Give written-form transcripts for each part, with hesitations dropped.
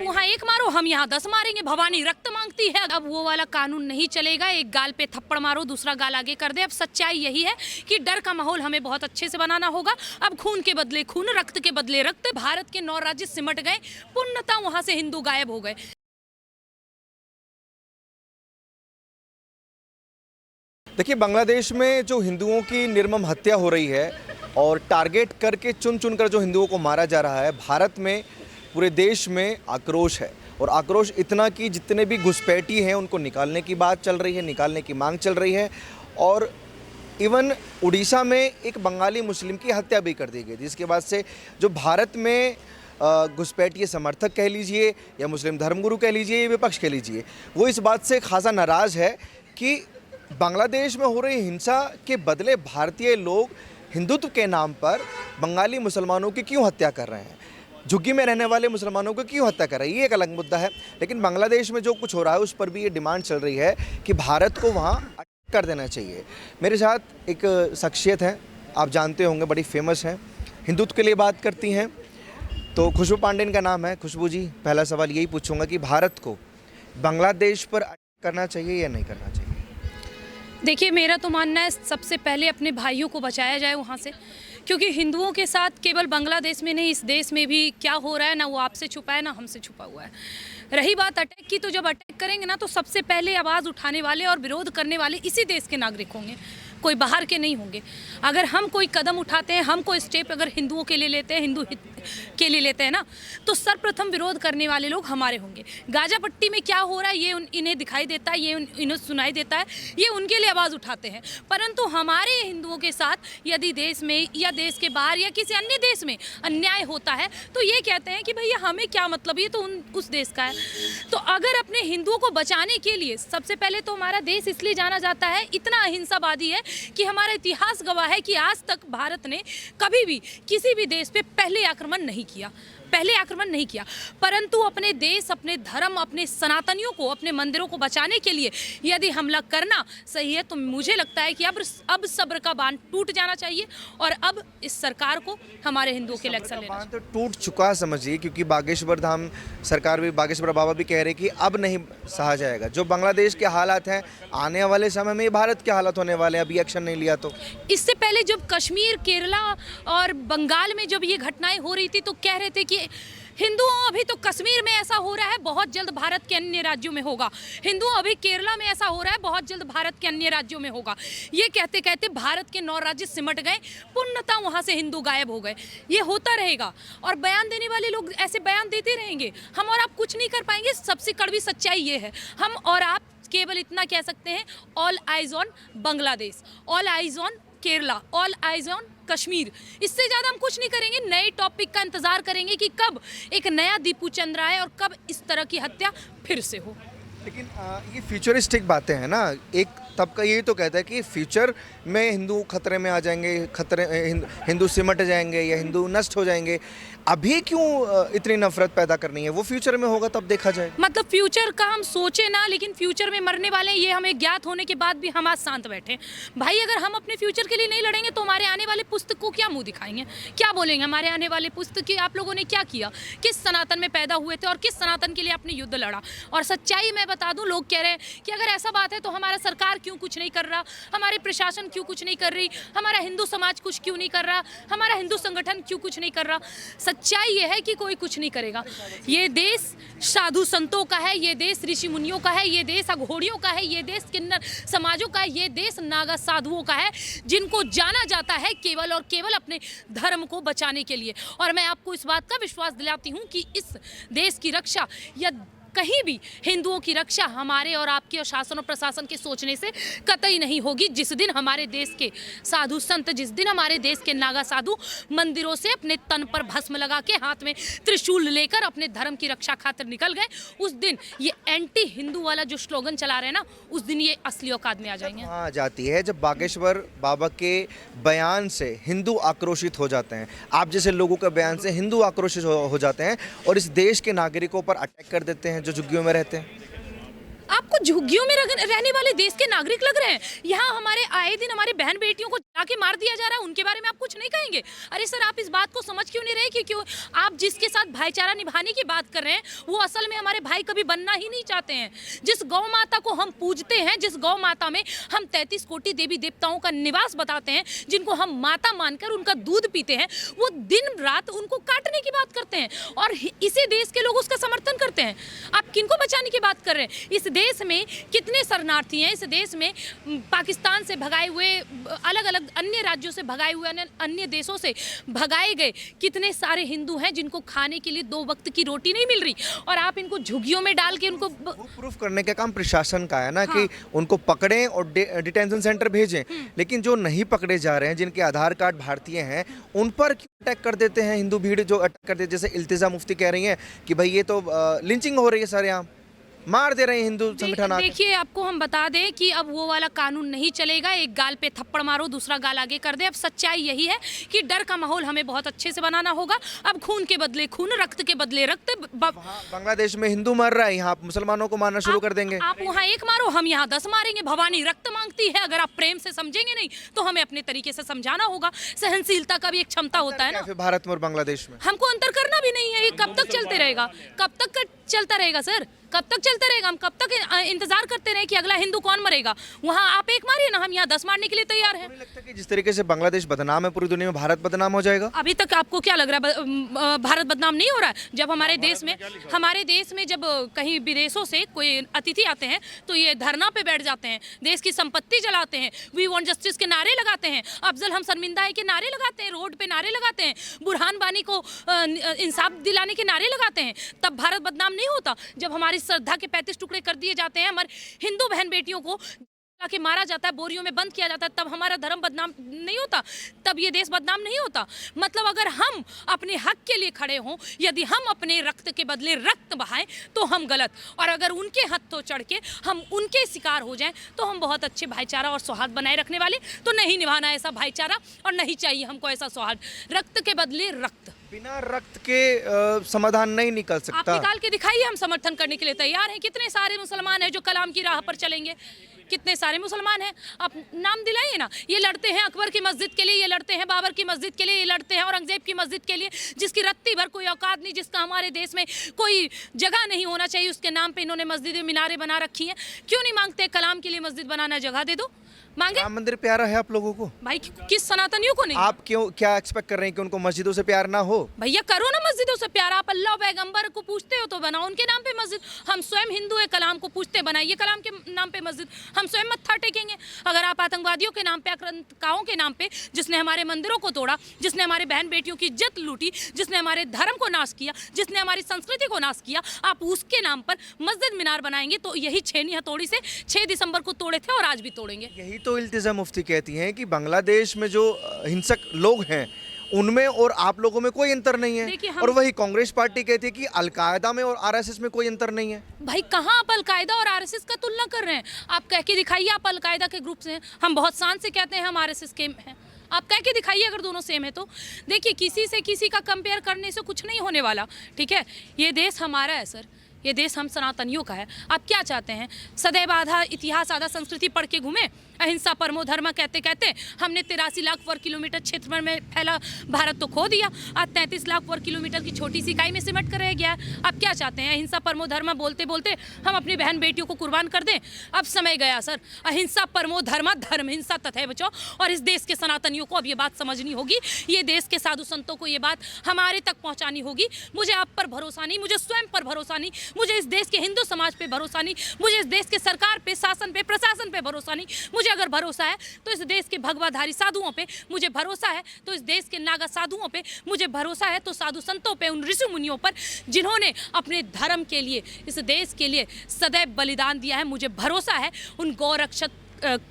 वहाँ एक मारो, हम यहाँ 10 मारेंगे, भवानी रक्त मांगती है। अब वो वाला कानून नहीं चलेगा, एक गाल पे थप्पड़ मारो दूसरा गाल आगे कर दे। अब सच्चाई यही है कि डर का माहौल हमें बहुत अच्छे से बनाना होगा। अब खून के बदले खून, रक्त के बदले रक्त। भारत के 9 राज्य सिमट गए, पूर्णतः वहाँ से हिंदू गायब हो गए। देखिए, बांग्लादेश में जो हिंदुओं की निर्मम हत्या हो रही है और टारगेट करके चुन चुन कर जो हिंदुओं को मारा जा रहा है, भारत में पूरे देश में आक्रोश है। और आक्रोश इतना कि जितने भी घुसपैठी हैं उनको निकालने की बात चल रही है, निकालने की मांग चल रही है। और इवन उड़ीसा में एक बंगाली मुस्लिम की हत्या भी कर दी गई, जिसके बाद से जो भारत में घुसपैठिए समर्थक कह लीजिए या मुस्लिम धर्मगुरु कह लीजिए या विपक्ष कह लीजिए, वो इस बात से खासा नाराज़ है कि बांग्लादेश में हो रही हिंसा के बदले भारतीय लोग हिंदुत्व के नाम पर बंगाली मुसलमानों की क्यों हत्या कर रहे हैं, झुग्गी में रहने वाले मुसलमानों को क्यों हत्या कर रहे हैं। ये एक अलग मुद्दा है। लेकिन बांग्लादेश में जो कुछ हो रहा है उस पर भी ये डिमांड चल रही है कि भारत को वहाँ अटैक कर देना चाहिए। मेरे साथ एक शख्सियत है, आप जानते होंगे, बड़ी फेमस हैं, हिंदुत्व के लिए बात करती हैं। तो खुशबू पांडे का नाम है। खुशबू जी, पहला सवाल यही पूछूंगा कि भारत को बांग्लादेश पर अटैक करना चाहिए या नहीं करना चाहिए? देखिए, मेरा तो मानना है सबसे पहले अपने भाइयों को बचाया जाए वहाँ से, क्योंकि हिंदुओं के साथ केवल बांग्लादेश में नहीं, इस देश में भी क्या हो रहा है ना वो आपसे छुपा है ना हमसे छुपा हुआ है। रही बात अटैक की, तो जब अटैक करेंगे ना तो सबसे पहले आवाज़ उठाने वाले और विरोध करने वाले इसी देश के नागरिक होंगे, कोई बाहर के नहीं होंगे। अगर हम कोई कदम उठाते हैं, हम कोई स्टेप अगर हिंदुओं के लिए लेते हैं, हिंदू हित के लिए लेते हैं ना, तो सर्वप्रथम विरोध करने वाले लोग हमारे होंगे। गाजा पट्टी में क्या हो रहा है ये इन्हें दिखाई देता है, ये इन्हें सुनाई देता है, ये उनके लिए आवाज़ उठाते हैं। परंतु हमारे हिंदुओं के साथ यदि देश में या देश के बाहर या किसी अन्य देश में अन्याय होता है तो ये कहते हैं कि भैया हमें क्या मतलब, ये तो उस देश का है। तो अगर अपने हिंदुओं को बचाने के लिए, सबसे पहले तो हमारा देश इसलिए जाना जाता है, इतना अहिंसावादी है कि हमारा इतिहास गवाह है कि आज तक भारत ने कभी भी किसी भी देश पे पहले आक्रमण नहीं किया। परंतु अपने देश, अपने धर्म, अपने सनातनियों को, अपने मंदिरों को बचाने के लिए यदि हमला करना सही है तो मुझे लगता है कि अब सब्र का बांध टूट जाना चाहिए और अब इस सरकार को हमारे हिंदुओं के लिए एक्शन लेना चाहिए। तो टूट चुका समझिए, क्योंकि बागेश्वर धाम सरकार भी, बागेश्वर बाबा भी कह रहे कि अब नहीं सहा जाएगा। जो बांग्लादेश के हालात हैं, आने वाले समय में भारत के हालात होने वाले हैं, अभी एक्शन नहीं लिया तो। इससे पहले जब कश्मीर, केरला और बंगाल में जब ये घटनाएं हो रही थी तो कह रहे थे कि हिंदुओं अभी तो कश्मीर में ऐसा हो रहा है, बहुत जल्द भारत के अन्य राज्यों में होगा। हिंदुओं अभी केरला में ऐसा हो रहा है, बहुत जल्द भारत के अन्य राज्यों में होगा। ये कहते कहते भारत के 9 राज्य सिमट गए, पूर्णतः वहाँ से हिंदू गायब हो गए। ये होता रहेगा और बयान देने वाले लोग ऐसे बयान देते रहेंगे। हम और आप कुछ नहीं कर पाएंगे। सबसे कड़वी सच्चाई ये है, हम और आप केवल इतना कह सकते हैं, all eyes on Bangladesh, all eyes on Kerala, all eyes on Kashmir. इससे ज़्यादा हम कुछ नहीं करेंगे। नए टॉपिक का इंतज़ार करेंगे कि कब एक नया दीपू चंद्र आए और कब इस तरह की हत्या फिर से हो। लेकिन ये फ्यूचरिस्टिक बातें हैं ना। एक तबका यही तो कहता है कि फ्यूचर में हिंदू खतरे में आ जाएंगे, हिंदू सिमट जाएंगे या हिंदू नष्ट हो जाएंगे। अभी क्यों इतनी नफरत पैदा करनी है? वो फ्यूचर में होगा तब देखा जाए। मतलब फ्यूचर का हम सोचे ना, लेकिन फ्यूचर में मरने वाले हैं, ये हमें ज्ञात होने के बाद भी हम आज शांत बैठे। भाई, अगर हम अपने फ्यूचर के लिए नहीं लड़ेंगे तो हमारे आने वाले पुस्तक को क्या मुंह दिखाएंगे, क्या बोलेंगे हमारे आने वाले पुस्तक की आप लोगों ने क्या किया, किस सनातन में पैदा हुए थे और किस सनातन के लिए आपने युद्ध लड़ा। और सच्चाई मैं बता दूं, लोग कह रहे हैं कि अगर ऐसा बात है तो हमारा सरकार क्यों कुछ नहीं कर रहा, हमारे प्रशासन क्यों कुछ नहीं कर रही, हमारा हिंदू समाज कुछ क्यों नहीं कर रहा, हमारा हिंदू संगठन क्यों कुछ नहीं कर रहा। सच्चाई ये है कि कोई कुछ नहीं करेगा। ये देश साधु संतों का है, ये देश ऋषि मुनियों का है, ये देश अघोड़ियों का है, ये देश किन्नर समाजों का है, ये देश नागा साधुओं का है, जिनको जाना जाता है केवल और केवल अपने धर्म को बचाने के लिए। और मैं आपको इस बात का विश्वास दिलाती हूँ कि इस देश की रक्षा या कहीं भी हिंदुओं की रक्षा हमारे और आपके और शासन और प्रशासन के सोचने से कतई नहीं होगी। जिस दिन हमारे देश के साधु संत, जिस दिन हमारे देश के नागा साधु मंदिरों से अपने तन पर भस्म लगा के हाथ में त्रिशूल लेकर अपने धर्म की रक्षा खातिर निकल गए, उस दिन ये एंटी हिंदू वाला जो स्लोगन चला रहे हैं ना, उस दिन ये असली औकात में आ जाएंगे। हाँ, जाती है जब बागेश्वर बाबा के बयान से हिंदू आक्रोशित हो जाते हैं, आप जैसे लोगों के बयान से हिंदू आक्रोशित हो जाते हैं और इस देश के नागरिकों पर अटैक कर देते हैं जो झुग्गियों में रहते हैं। आपको झुग्गियों में रहने वाले देश के नागरिक लग रहे हैं। यहाँ हमारे आए दिन हमारे बहन बेटियों को जाके मार दिया जा रहा है, उनके बारे में आप कुछ नहीं कहेंगे? अरे सर, आप इस बात को समझ क्यों नहीं रहे कि क्यों आप जिसके साथ भाईचारा निभाने की बात कर रहे हैं वो असल में हमारे भाई कभी बनना ही नहीं चाहते हैं। जिस गौ माता को हम पूजते हैं, जिस गौ माता में हम 33 कोटि देवी देवताओं का निवास बताते हैं, जिनको हम माता मानकर उनका दूध पीते हैं, वो दिन रात उनको काटने की बात करते हैं और इसी देश के लोग उसका समर्थन करते हैं। आप किनको बचाने की बात कर रहे हैं? इस देश में कितने शरणार्थी हैं? इस देश में पाकिस्तान से भगाए हुए, अलग अलग अन्य राज्यों से भगाए हुए, अन्य देशों से भगाए गए कितने सारे हिंदू हैं जिनको खाने के लिए 2 वक्त की रोटी नहीं मिल रही, और आप इनको झुग्गियों में डाल के उनको प्रूफ करने का काम प्रशासन का है ना। हाँ। कि उनको पकड़ें और डिटेंशन सेंटर भेजें, लेकिन जो नहीं पकड़े जा रहे हैं, जिनके आधार कार्ड भारतीय हैं, उन पर क्यों अटैक कर देते हैं हिंदू भीड़ जो अटैक कर देते हैं? जैसे इल्तिजा मुफ्ती कह रही हैं कि भाई ये तो लिंचिंग हो रही है सर, यहाँ मार दे रहे हैं हिंदू संगठन। देखिए, आपको हम बता दें कि अब वो वाला कानून नहीं चलेगा। एक गाल पे थप्पड़ मारो, दूसरा गाल आगे कर दे। अब सच्चाई यही है कि डर का माहौल हमें बहुत अच्छे से बनाना होगा। अब खून के बदले खून, रक्त के बदले रक्त। बांग्लादेश में हिंदू मर रहा है, यहाँ मुसलमानों को मारना शुरू कर देंगे। आप वहाँ 1 मारो, हम यहाँ 10 मारेंगे। भवानी रक्त मांगती है। अगर आप प्रेम से समझेंगे नहीं तो हमें अपने तरीके से समझाना होगा। सहनशीलता का भी एक क्षमता होता है ना। भारत में और बांग्लादेश में हमको अंतर करना भी नहीं है। ये कब तक चलते रहेगा? कब तक चलता रहेगा सर? कब तक चलता रहेगा? हम कब तक इंतजार करते रहे कि अगला हिंदू कौन मरेगा? वहाँ आप 1 मारिए ना, हम यहाँ 10 मारने के लिए तैयार हैं। लगता है कि जिस तरीके से बांग्लादेश बदनाम है पूरी दुनिया में, भारत बदनाम हो जाएगा? अभी तक आपको क्या लग रहा है भारत बदनाम नहीं हो रहा है? जब हमारे देश में जब कहीं विदेशों से कोई अतिथि आते हैं तो ये धरना पे बैठ जाते हैं, देश की संपत्ति जलाते हैं, वी वांट जस्टिस के नारे लगाते हैं, अफजल हम शर्मिंदा है के नारे लगाते हैं, रोड पे नारे लगाते हैं, बुरहान वानी को इंसाफ दिलाने के नारे लगाते हैं। तब भारत बदनाम नहीं होता? जब हमारी श्रद्धा के 35 टुकड़े कर दिए जाते हैं, हमारे हिंदू बहन बेटियों को के मारा जाता है, बोरियों में बंद किया जाता है, तब हमारा धर्म बदनाम नहीं होता? तब ये देश बदनाम नहीं होता? मतलब अगर हम अपने हक के लिए खड़े हों, यदि हम अपने रक्त के बदले रक्त बहाएं तो हम गलत, और अगर उनके हथों चढ़ के हम उनके शिकार हो जाएं तो हम बहुत अच्छे भाईचारा और सौहार्द बनाए रखने वाले। तो नहीं निभाना ऐसा भाईचारा और नहीं चाहिए हमको ऐसा सौहार्द। रक्त के बदले रक्त, बिना रक्त के समाधान नहीं निकल सकता। आप निकाल के दिखाइए, हम समर्थन करने के लिए तैयार हैं। कितने सारे मुसलमान हैं जो कलाम की राह पर चलेंगे? कितने सारे मुसलमान हैं, आप नाम दिलाइए ना। ये लड़ते हैं अकबर की मस्जिद के लिए, ये लड़ते हैं बाबर की मस्जिद के लिए, ये लड़ते हैं औरंगजेब की मस्जिद के लिए, जिसकी रत्ती भर कोई औकात नहीं, जिसका हमारे देश में कोई जगह नहीं होना चाहिए, उसके नाम पे इन्होंने मस्जिद मीनारें बना रखी हैं। क्यों नहीं मांगते कलाम के लिए मस्जिद बनाना, जगह दे दो? मांगे? राम मंदिर प्यारा है आप लोगों को? भाई किस सनातनियों को नहीं? आप क्या एक्सपेक्ट कर रहे हैं कि उनको मस्जिदों से प्यार ना हो? भैया करो ना मस्जिदों से प्यार। आप अल्लाह पैगंबर को पूछते हो तो बनाओ उनके नाम पे मस्जिद। हम स्वयं हिंदू है, कलाम को पूछते, बनाइए कलाम के नाम पे मस्जिद। हम स्वयं मत्था टेकेंगे। अगर आप आतंकवादियों के नाम पे, आक्रांताओं के नाम पे, जिसने हमारे मंदिरों को तोड़ा, जिसने हमारे बहन बेटियों की इज्जत लूटी, जिसने हमारे धर्म को नाश किया, जिसने हमारी संस्कृति को नाश किया, आप उसके नाम पर मस्जिद मीनार बनाएंगे तो यही छेनी हथौड़ी से 6 दिसंबर को तोड़े थे और आज भी तोड़ेंगे। यही तो इल्तिजा मुफ्ती कहती हैं कि बांग्लादेश में जो हिंसक लोग हैं उनमें और आप लोगों में कोई अंतर नहीं है, और वही कांग्रेस पार्टी कहती है कि अलकायदा में और आरएसएस में कोई अंतर नहीं है। भाई कहाँ आप अलकायदा और आरएसएस का तुलना कर रहे हैं? आप कह के दिखाइए आप अलकायदा के ग्रुप से हैं। हम बहुत शान से कहते हैं हम आरएसएस के हैं। आप कह के दिखाइए अगर दोनों सेम है तो। देखिए, किसी से किसी का कंपेयर करने से कुछ नहीं होने वाला, ठीक है? ये देश हमारा है सर, ये देश हम सनातनियों का है। आप क्या चाहते हैं? सदैव आधा इतिहास आधा संस्कृति पढ़ के घूमे? अहिंसा परमो धर्म कहते कहते हमने 83 लाख वर्ग किलोमीटर क्षेत्र में फैला भारत तो खो दिया। आज 33 लाख वर्ग किलोमीटर की छोटी सी इकाई में सिमट कर रह गया है। आप क्या चाहते हैं? अहिंसा परमो धर्म बोलते बोलते हम अपनी बहन बेटियों को कुर्बान कर दें? अब समय गया सर। अहिंसा परमो धर्म, धर्म हिंसा तथैव बचाओ। और इस देश के सनातनियों को अब ये बात समझनी होगी, ये देश के साधु संतों को ये बात हमारे तक पहुँचानी होगी। मुझे आप पर भरोसा नहीं, मुझे स्वयं पर भरोसा नहीं, मुझे इस देश के हिंदू समाज पे भरोसा नहीं, मुझे इस देश के सरकार पे, शासन पे, प्रशासन पे भरोसा नहीं। मुझे अगर भरोसा है तो इस देश के भगवाधारी साधुओं पे, मुझे भरोसा है तो इस देश के नागा साधुओं पे, मुझे भरोसा है तो साधु संतों पे, उन ऋषि मुनियों पर जिन्होंने अपने धर्म के लिए, इस देश के लिए सदैव बलिदान दिया है। मुझे भरोसा है उन गौरक्षक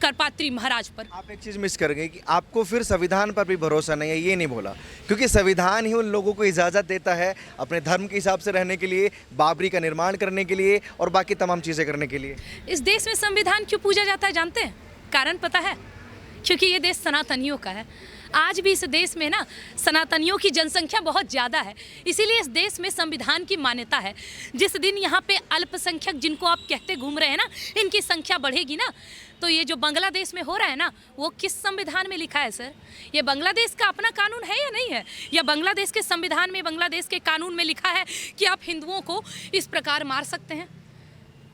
करपात्री महाराज पर। आप एक चीज़ मिस कर गए कि आपको फिर संविधान पर भी भरोसा नहीं है, ये नहीं बोला, क्योंकि संविधान ही उन लोगों को इजाज़त देता है अपने धर्म के हिसाब से रहने के लिए, बाबरी का निर्माण करने के लिए और बाकी तमाम चीज़ें करने के लिए। इस देश में संविधान क्यों पूजा जाता है जानते हैं? कारण पता है? क्योंकि ये देश सनातनियों का है। आज भी इस देश में ना सनातनियों की जनसंख्या बहुत ज़्यादा है, इसीलिए इस देश में संविधान की मान्यता है। जिस दिन यहाँ पे अल्पसंख्यक जिनको आप कहते घूम रहे हैं ना, इनकी संख्या बढ़ेगी ना, तो ये जो बांग्लादेश में हो रहा है ना, वो किस संविधान में लिखा है सर? ये बांग्लादेश का अपना कानून है या नहीं है? या बांग्लादेश के संविधान में, बांग्लादेश के कानून में लिखा है कि आप हिंदुओं को इस प्रकार मार सकते हैं?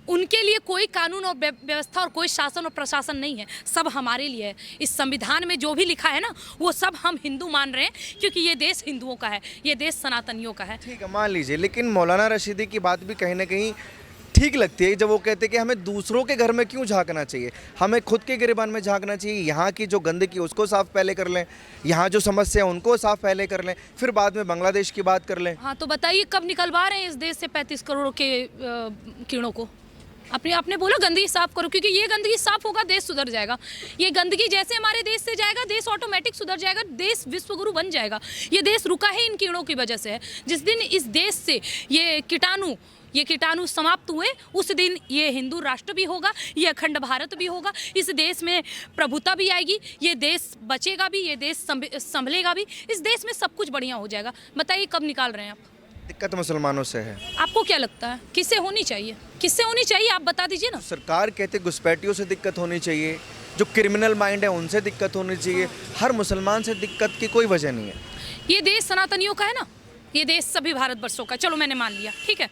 उनके लिए कोई कानून और व्यवस्था और कोई शासन और प्रशासन नहीं है, सब हमारे लिए है। इस संविधान में जो भी लिखा है ना, वो सब हम हिंदू मान रहे हैं, क्योंकि ये देश हिंदुओं का है, ये देश सनातनियों का है। ठीक है, मान लीजिए, लेकिन मौलाना रशीदी की बात भी कहीं ना कहीं ठीक लगती है जब वो कहते हैं कि हमें दूसरों के घर में क्यों झांकना चाहिए, हमें खुद के गिरेबान में झांकना चाहिए। यहाँ की जो गंदगी उसको साफ पहले कर लें, यहाँ जो समस्या है उनको साफ पहले कर लें, फिर बाद में बांग्लादेश की बात कर लें। हाँ, तो बताइए कब निकलवा रहे हैं इस देश से 35 करोड़ के कीड़ों को? आपने बोला गंदगी साफ करो, क्योंकि ये गंदगी साफ होगा, देश सुधर जाएगा। ये गंदगी जैसे हमारे देश से जाएगा, देश ऑटोमेटिक सुधर जाएगा, देश विश्वगुरु बन जाएगा। ये देश रुका है इन कीड़ों की वजह से है। जिस दिन इस देश से ये कीटाणु समाप्त हुए, उस दिन ये हिंदू राष्ट्र भी होगा, ये अखंड भारत भी होगा, इस देश में प्रभुता भी आएगी, ये देश बचेगा भी, ये देश संभलेगा भी, इस देश में सब कुछ बढ़िया हो जाएगा। बताइए कब निकाल रहे हैं आप? दिक्कत मुसलमानों से है। आपको क्या लगता है किससे होनी चाहिए? किससे होनी चाहिए आप बता दीजिए ना। सरकार कहते घुसपैठियों से दिक्कत होनी चाहिए, जो क्रिमिनल माइंड है उनसे दिक्कत होनी चाहिए, हर मुसलमान से दिक्कत की कोई वजह नहीं है। ये देश सनातनियों का है ना, ये देश सभी भारतवर्षों का, चलो मैंने मान लिया, ठीक है।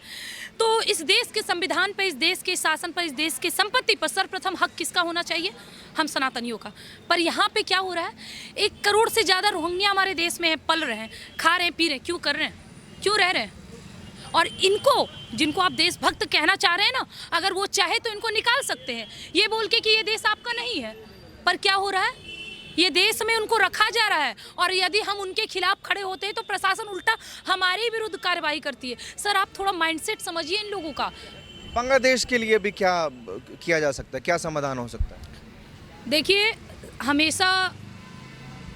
तो इस देश के संविधान पर, इस देश के शासन पर, इस देश की संपत्ति पर सर्वप्रथम हक किसका होना चाहिए? हम सनातनियों का। पर यहाँ पे क्या हो रहा है, 1 करोड़ से ज़्यादा रोहिंग्या हमारे देश में पल रहे हैं, खा रहे हैं, पी रहे हैं, क्यों कर रहे हैं, क्यों रह रहे हैं? और इनको, जिनको आप देशभक्त कहना चाह रहे हैं ना, अगर वो चाहे तो इनको निकाल सकते हैं, ये बोल के कि ये देश आपका नहीं है। पर क्या हो रहा है, ये देश में उनको रखा जा रहा है, और यदि हम उनके खिलाफ खड़े होते हैं तो प्रशासन उल्टा हमारे विरुद्ध कार्रवाई करती है। सर आप थोड़ा माइंडसेट समझिए इन लोगों का। बांग्लादेश के लिए भी क्या किया जा सकता है, क्या समाधान हो सकता है? देखिए, हमेशा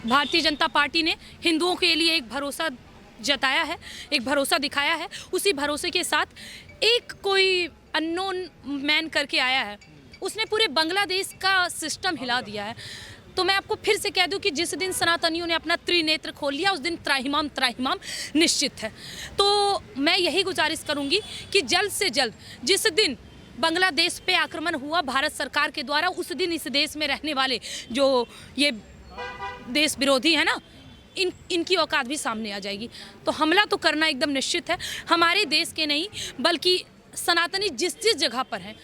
भारतीय जनता पार्टी ने हिंदुओं के लिए एक भरोसा जताया है, एक भरोसा दिखाया है। उसी भरोसे के साथ एक कोई अननोन मैन करके आया है, उसने पूरे बांग्लादेश का सिस्टम हिला दिया है। तो मैं आपको फिर से कह दूं कि जिस दिन सनातनियों ने अपना त्रिनेत्र खोल लिया, उस दिन त्राहिमाम निश्चित है। तो मैं यही गुजारिश करूंगी कि जल्द से जल्द, जिस दिन बांग्लादेश पे आक्रमण हुआ भारत सरकार के द्वारा, उस दिन इस देश में रहने वाले जो ये देश विरोधी है ना, इनकी औकात भी सामने आ जाएगी। तो हमला तो करना एकदम निश्चित है, हमारे देश के नहीं बल्कि सनातनी जिस जिस जगह पर हैं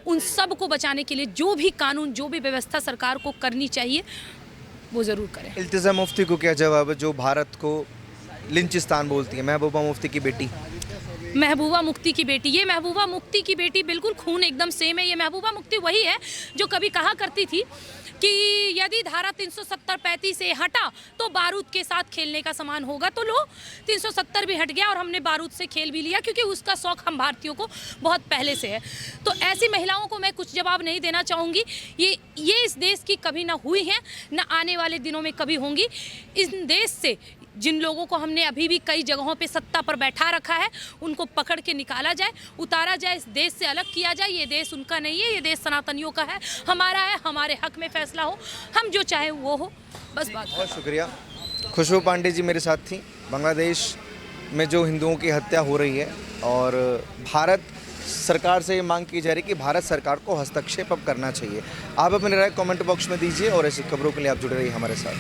उन सब को बचाने के लिए जो भी कानून, जो भी व्यवस्था सरकार को करनी चाहिए वो ज़रूर करें। इल्तिज़ा मुफ्ती को क्या जवाब है, जो भारत को लिंचिस्तान बोलती है, महबूबा मुफ्ती की बेटी? महबूबा मुफ्ती की बेटी, ये महबूबा मुफ्ती की बेटी बिल्कुल खून एकदम सेम है। ये महबूबा मुफ्ती वही है जो कभी कहा करती थी कि यदि धारा 370-35 से हटा तो बारूद के साथ खेलने का समान होगा। तो लो, 370 भी हट गया और हमने बारूद से खेल भी लिया, क्योंकि उसका शौक हम भारतीयों को बहुत पहले से है। तो ऐसी महिलाओं को मैं कुछ जवाब नहीं देना चाहूँगी। ये इस देश की कभी ना हुई हैं, ना आने वाले दिनों में कभी होंगी। इस देश से जिन लोगों को हमने अभी भी कई जगहों पे सत्ता पर बैठा रखा है, उनको पकड़ के निकाला जाए, उतारा जाए, इस देश से अलग किया जाए। ये देश उनका नहीं है, ये देश सनातनियों का है, हमारा है, हमारे हक में फैसला हो, हम जो चाहे वो हो, बस बात। बहुत शुक्रिया। खुशबू पांडे जी मेरे साथ थी। बांग्लादेश में जो हिंदुओं की हत्या हो रही है और भारत सरकार से ये मांग की जा रही है कि भारत सरकार को हस्तक्षेप अब करना चाहिए। आप अपनी राय कमेंट बॉक्स में दीजिए और ऐसी खबरों के लिए आप जुड़े रहिए हमारे साथ।